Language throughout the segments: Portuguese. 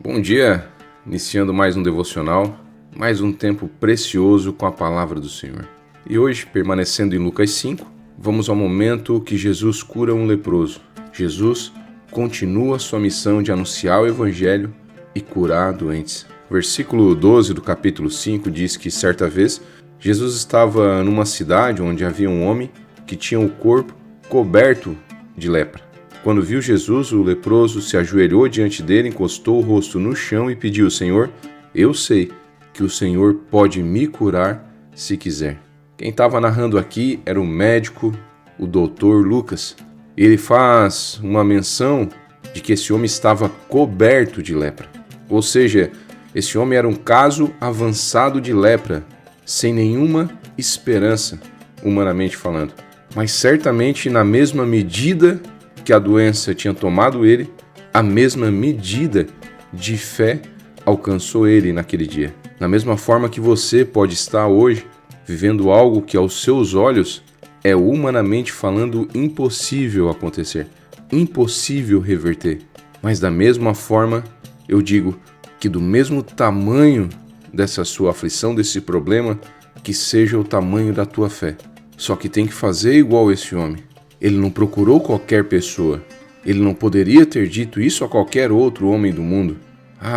Bom dia, iniciando mais um devocional, mais um tempo precioso com a palavra do Senhor. E hoje, permanecendo em Lucas 5, vamos ao momento que Jesus cura um leproso. Jesus continua sua missão de anunciar o evangelho e curar doentes. Versículo 12 do capítulo 5 diz que certa vez Jesus estava numa cidade onde havia um homem que tinha o corpo coberto de lepra. Quando viu Jesus, o leproso se ajoelhou diante dele, encostou o rosto no chão e pediu: Senhor, eu sei que o Senhor pode me curar se quiser. Quem estava narrando aqui era o médico, o doutor Lucas. Ele faz uma menção de que esse homem estava coberto de lepra. Ou seja, esse homem era um caso avançado de lepra, sem nenhuma esperança, humanamente falando. Mas certamente na mesma medida que a doença tinha tomado ele, a mesma medida de fé alcançou ele naquele dia. Da mesma forma que você pode estar hoje vivendo algo que aos seus olhos é humanamente falando impossível acontecer, impossível reverter. Mas da mesma forma, eu digo que do mesmo tamanho dessa sua aflição, desse problema, que seja o tamanho da tua fé. Só que tem que fazer igual esse homem. Ele não procurou qualquer pessoa. Ele não poderia ter dito isso a qualquer outro homem do mundo.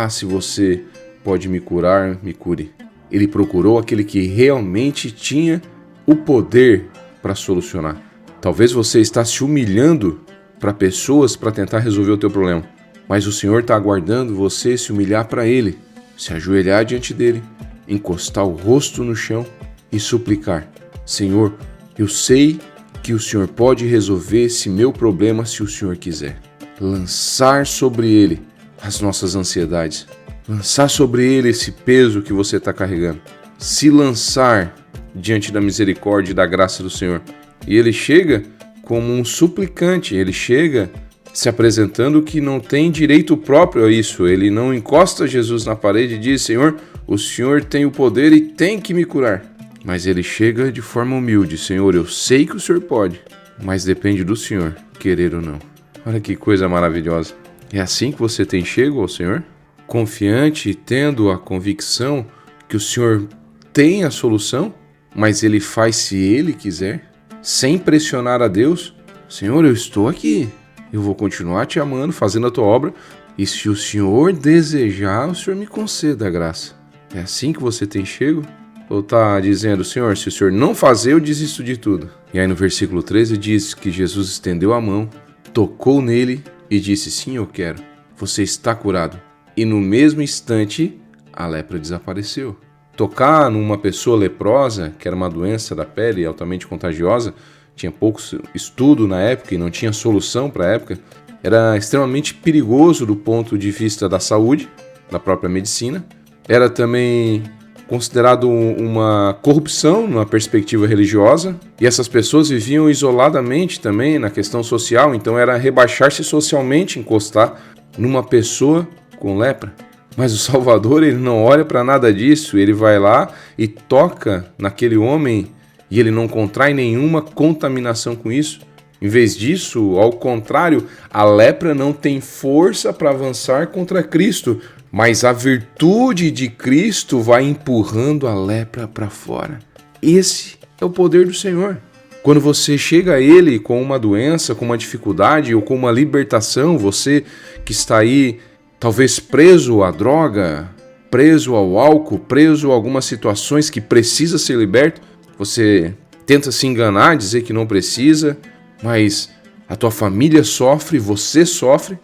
Se você pode me curar, me cure. Ele procurou aquele que realmente tinha o poder para solucionar. Talvez você está se humilhando para pessoas para tentar resolver o teu problema. Mas o Senhor está aguardando você se humilhar para Ele, se ajoelhar diante dEle, encostar o rosto no chão e suplicar: Senhor, eu sei que o Senhor pode resolver esse meu problema se o Senhor quiser. Lançar sobre Ele as nossas ansiedades. Lançar sobre Ele esse peso que você está carregando. Se lançar diante da misericórdia e da graça do Senhor. E Ele chega como um suplicante. Ele chega se apresentando que não tem direito próprio a isso. Ele não encosta Jesus na parede e diz: Senhor, o Senhor tem o poder e tem que me curar. Mas ele chega de forma humilde: Senhor, eu sei que o Senhor pode, mas depende do Senhor, querer ou não. Olha que coisa maravilhosa. É assim que você tem chego ao Senhor? Confiante e tendo a convicção que o Senhor tem a solução, mas Ele faz se Ele quiser, sem pressionar a Deus. Senhor, eu estou aqui, eu vou continuar te amando, fazendo a tua obra, e se o Senhor desejar, o Senhor me conceda a graça. É assim que você tem chego? Ou está dizendo: Senhor, se o Senhor não fazer, eu desisto de tudo? E aí no versículo 13 diz que Jesus estendeu a mão, tocou nele e disse: sim, eu quero. Você está curado. E no mesmo instante, a lepra desapareceu. Tocar numa pessoa leprosa, que era uma doença da pele altamente contagiosa, tinha pouco estudo na época e não tinha solução para a época, era extremamente perigoso do ponto de vista da saúde, da própria medicina. Era também considerado uma corrupção numa perspectiva religiosa, e essas pessoas viviam isoladamente também na questão social, então era rebaixar-se socialmente, encostar numa pessoa com lepra. Mas o Salvador, ele não olha para nada disso, ele vai lá e toca naquele homem e ele não contrai nenhuma contaminação com isso. Em vez disso, ao contrário, a lepra não tem força para avançar contra Cristo, mas a virtude de Cristo vai empurrando a lepra para fora. Esse é o poder do Senhor. Quando você chega a Ele com uma doença, com uma dificuldade ou com uma libertação, você que está aí talvez preso à droga, preso ao álcool, preso a algumas situações que precisa ser liberto, você tenta se enganar, dizer que não precisa, mas a tua família sofre, você sofre,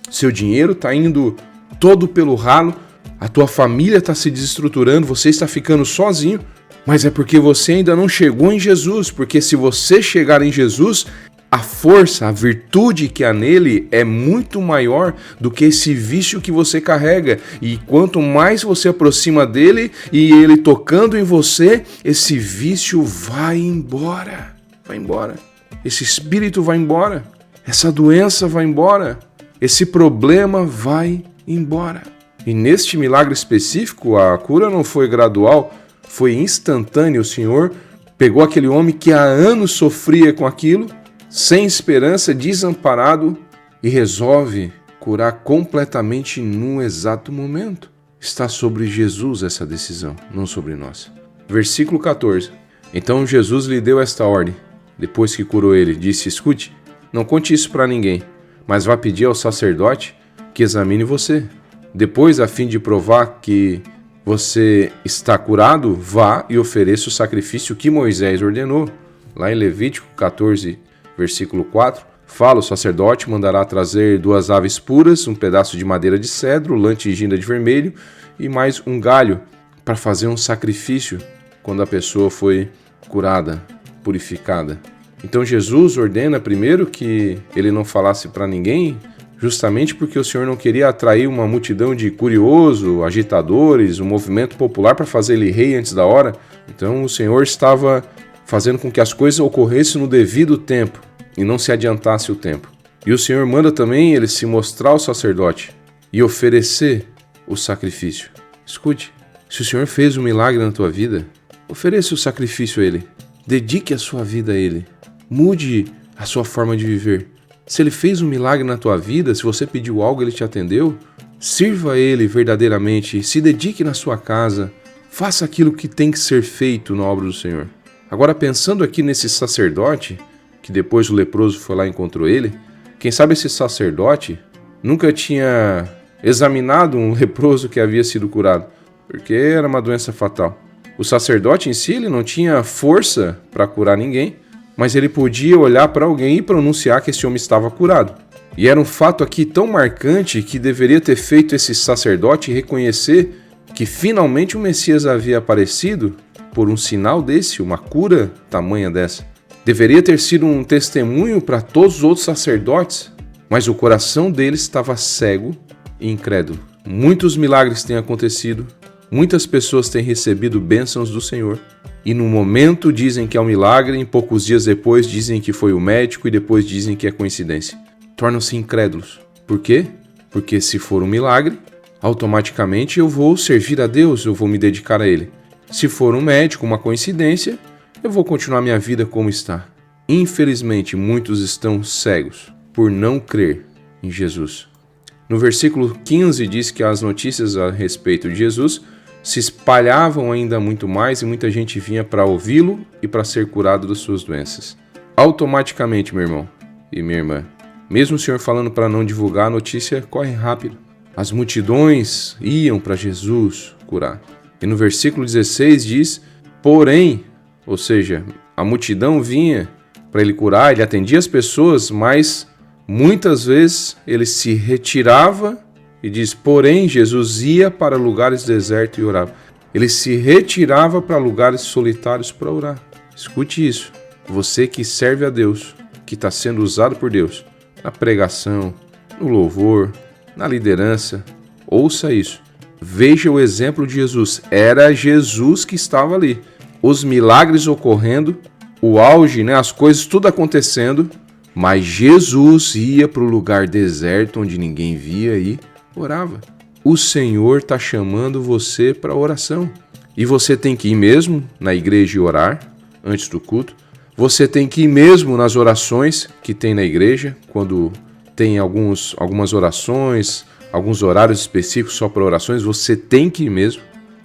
seu dinheiro está indo todo pelo ralo, a tua família está se desestruturando, você está ficando sozinho, mas é porque você ainda não chegou em Jesus, porque se você chegar em Jesus, a força, a virtude que há nele é muito maior do que esse vício que você carrega, e quanto mais você aproxima dele e ele tocando em você, esse vício vai embora, esse espírito vai embora, essa doença vai embora, esse problema vai embora. E neste milagre específico, a cura não foi gradual, foi instantânea. O Senhor pegou aquele homem que há anos sofria com aquilo, sem esperança, desamparado, e resolve curar completamente no exato momento. Está sobre Jesus essa decisão, não sobre nós. Versículo 14. Então Jesus lhe deu esta ordem. Depois que curou ele, disse: escute, não conte isso para ninguém, mas vá pedir ao sacerdote que examine você. Depois, a fim de provar que você está curado, vá e ofereça o sacrifício que Moisés ordenou. Lá em Levítico 14, versículo 4, fala: o sacerdote mandará trazer 2 aves puras, um pedaço de madeira de cedro, lã tingida de vermelho e mais um galho para fazer um sacrifício quando a pessoa foi curada, purificada. Então Jesus ordena primeiro que ele não falasse para ninguém, justamente porque o Senhor não queria atrair uma multidão de curiosos, agitadores, um movimento popular para fazer ele rei antes da hora. Então o Senhor estava fazendo com que as coisas ocorressem no devido tempo e não se adiantasse o tempo. E o Senhor manda também ele se mostrar ao sacerdote e oferecer o sacrifício. Escute, se o Senhor fez um milagre na tua vida, ofereça o sacrifício a Ele. Dedique a sua vida a Ele. Mude a sua forma de viver. Se Ele fez um milagre na tua vida, se você pediu algo, Ele te atendeu, sirva a Ele verdadeiramente, se dedique na sua casa, faça aquilo que tem que ser feito na obra do Senhor. Agora, pensando aqui nesse sacerdote, que depois o leproso foi lá e encontrou ele, quem sabe esse sacerdote nunca tinha examinado um leproso que havia sido curado, porque era uma doença fatal. O sacerdote em si ele não tinha força para curar ninguém, mas ele podia olhar para alguém e pronunciar que esse homem estava curado. E era um fato aqui tão marcante que deveria ter feito esse sacerdote reconhecer que finalmente o Messias havia aparecido por um sinal desse, uma cura tamanha dessa. Deveria ter sido um testemunho para todos os outros sacerdotes, mas o coração deles estava cego e incrédulo. Muitos milagres têm acontecido, muitas pessoas têm recebido bênçãos do Senhor, e no momento dizem que é um milagre, em poucos dias depois dizem que foi o médico e depois dizem que é coincidência. Tornam-se incrédulos. Por quê? Porque se for um milagre, automaticamente eu vou servir a Deus, eu vou me dedicar a Ele. Se for um médico, uma coincidência, eu vou continuar minha vida como está. Infelizmente, muitos estão cegos por não crer em Jesus. No versículo 15 diz que as notícias a respeito de Jesus se espalhavam ainda muito mais e muita gente vinha para ouvi-lo e para ser curado das suas doenças. Automaticamente, meu irmão e minha irmã, mesmo o Senhor falando para não divulgar, a notícia corre rápido. As multidões iam para Jesus curar. E no versículo 16 diz, porém, ou seja, a multidão vinha para ele curar, ele atendia as pessoas, mas muitas vezes ele se retirava e diz, porém, Jesus ia para lugares desertos e orava. Ele se retirava para lugares solitários para orar. Escute isso. Você que serve a Deus, que está sendo usado por Deus, na pregação, no louvor, na liderança, ouça isso. Veja o exemplo de Jesus. Era Jesus que estava ali. Os milagres ocorrendo, o auge, as coisas tudo acontecendo, mas Jesus ia para o lugar deserto onde ninguém via e orava. O Senhor está chamando você para oração. E você tem que ir mesmo na igreja e orar antes do culto. Você tem que ir mesmo nas orações que tem na igreja, quando tem algumas orações, alguns horários específicos só para orações, você tem que ir mesmo.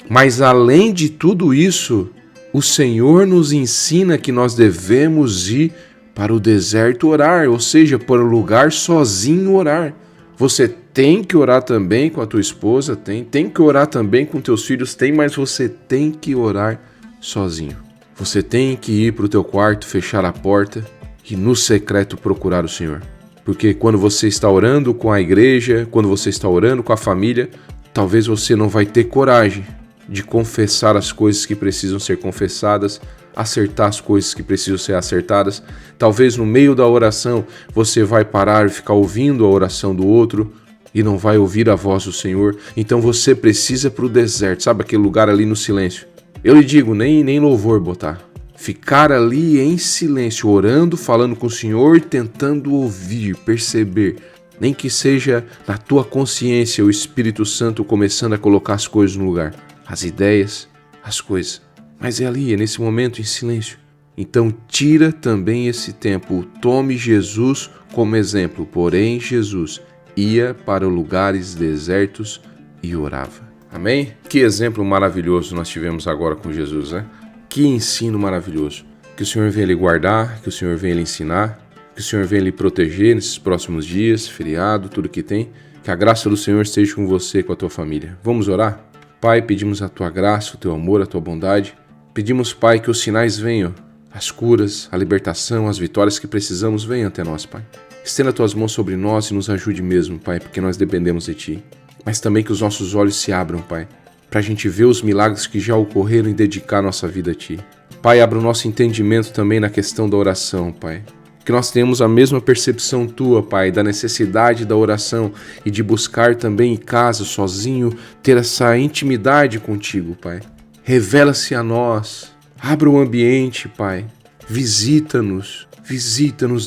Mas além de tudo isso, o Senhor nos ensina que nós devemos ir para o deserto orar, ou seja, para o lugar sozinho orar. Você tem que orar também com a tua esposa, tem que orar também com teus filhos, mas você tem que orar sozinho. Você tem que ir para o teu quarto, fechar a porta e no secreto procurar o Senhor. Porque quando você está orando com a igreja, quando você está orando com a família, talvez você não vai ter coragem de confessar as coisas que precisam ser confessadas, acertar as coisas que precisam ser acertadas. Talvez no meio da oração você vai parar e ficar ouvindo a oração do outro e não vai ouvir a voz do Senhor. Então você precisa ir para o deserto, sabe aquele lugar ali no silêncio. Eu lhe digo, nem louvor botar. Ficar ali em silêncio, orando, falando com o Senhor, tentando ouvir, perceber. Nem que seja na tua consciência o Espírito Santo começando a colocar as coisas no lugar. As ideias, as coisas. Mas é ali, é nesse momento em silêncio. Então tira também esse tempo. Tome Jesus como exemplo. Porém, Jesus ia para lugares desertos e orava. Amém? Que exemplo maravilhoso nós tivemos agora com Jesus, né? Que ensino maravilhoso. Que o Senhor venha lhe guardar, que o Senhor venha lhe ensinar, que o Senhor venha lhe proteger nesses próximos dias, feriado, tudo que tem. Que a graça do Senhor esteja com você e com a tua família. Vamos orar? Pai, pedimos a tua graça, o teu amor, a tua bondade. Pedimos, Pai, que os sinais venham, as curas, a libertação, as vitórias que precisamos venham até nós, Pai. Estenda tuas mãos sobre nós e nos ajude mesmo, Pai, porque nós dependemos de Ti. Mas também que os nossos olhos se abram, Pai, para a gente ver os milagres que já ocorreram e dedicar nossa vida a Ti. Pai, abra o nosso entendimento também na questão da oração, Pai. Que nós tenhamos a mesma percepção Tua, Pai, da necessidade da oração e de buscar também em casa, sozinho, ter essa intimidade contigo, Pai. Revela-se a nós, abra o ambiente, Pai. Visita-nos,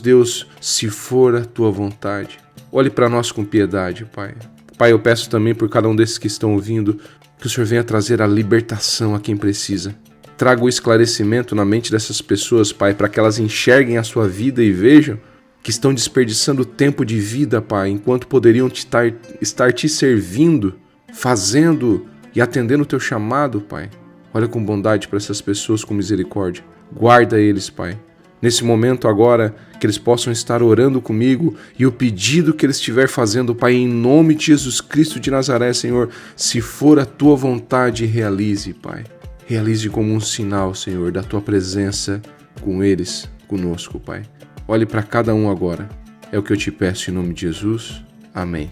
Deus, se for a Tua vontade. Olhe para nós com piedade, Pai. Pai, eu peço também por cada um desses que estão ouvindo, que o Senhor venha trazer a libertação a quem precisa. Traga o esclarecimento na mente dessas pessoas, Pai, para que elas enxerguem a sua vida e vejam que estão desperdiçando tempo de vida, Pai, enquanto poderiam estar te servindo, fazendo e atendendo o teu chamado, Pai. Olha com bondade para essas pessoas, com misericórdia. Guarda eles, Pai. Nesse momento agora, que eles possam estar orando comigo e o pedido que eles estiver fazendo, Pai, em nome de Jesus Cristo de Nazaré, Senhor, se for a Tua vontade, realize, Pai. Realize como um sinal, Senhor, da Tua presença com eles, conosco, Pai. Olhe para cada um agora. É o que eu te peço em nome de Jesus. Amém.